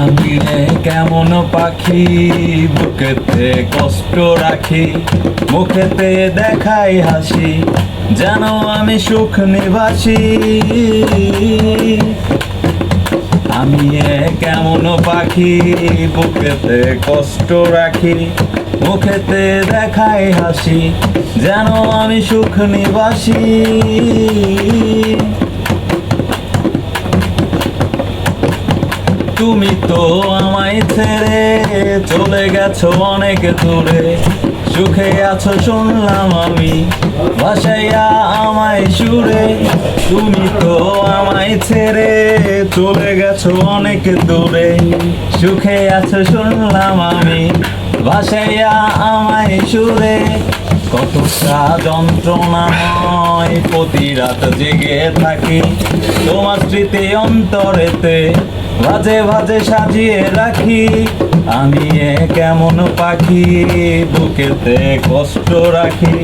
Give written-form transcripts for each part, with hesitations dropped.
আমি রে কেমন পাখি, বুকেতে কষ্ট রাখি, মুখেতে দেখাই হাসি, যেন আমি সুখ নিবাসী। আমি কেমন পাখি, বুকেতে কষ্ট রাখি, মুখেতে দেখাই হাসি, যেন আমি সুখ নিবাসী। তুমি তো আমায় ছেড়ে চলে গেছো অনেক দূরে, সুখে আছো শুনলাম আমি ভাসাইয়া আমায় সুরে। তুমি তো আমায় ছেড়ে চলে গেছো অনেক দূরে, সুখে আছো শুনলাম আমি ভাসাইয়া আমায় সুরে। কতটা যন্ত্রণাময় প্রতি রাত জেগে থাকি, তোমার স্মৃতি অন্তরেতে ভাজে ভাজে সাজিয়ে রাখি। আমি কেমন পাখি, বুকেতে কষ্ট রাখি,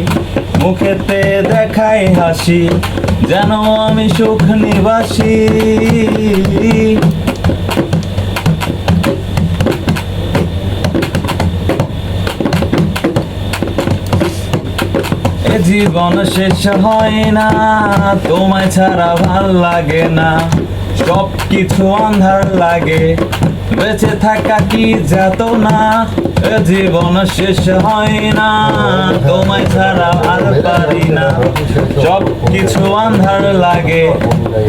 মুখেতে দেখাই হাসি, যেন আমি সুখ নিবাসী। এ জীবন শেষ হয় না, তোমায় ছাড়া ভাল লাগে না, সব কিছু আন্ধার লাগে, বেঁচে থাকা কি যাতনা। এ জীবন শেষ হয় না, তোমায় ছাড়া আর পারি না, সব কিছু আন্ধার লাগে,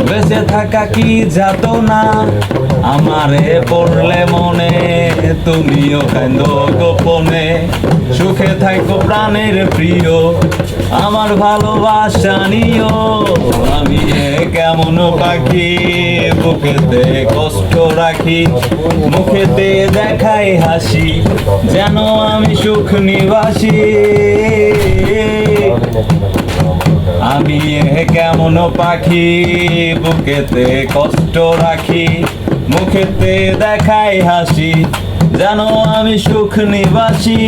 বেঁচে থাকা কি যাতনা। আমারে পড়লে মনে তুমিও কাঁদো গোপনে, সুখে থাকো প্রাণের প্রিয়, আমার ভালোবাসা নিও। আমি কেমন পাখি, বুকেতে কষ্ট রাখি, মুখেতে দেখাই হাসি, যেন আমি সুখ নিবাসী। আমি কেমন পাখি, বুকেতে কষ্ট রাখি, মুখেতে দেখাই হাসি, যেন আমি সুখ নিবাসী।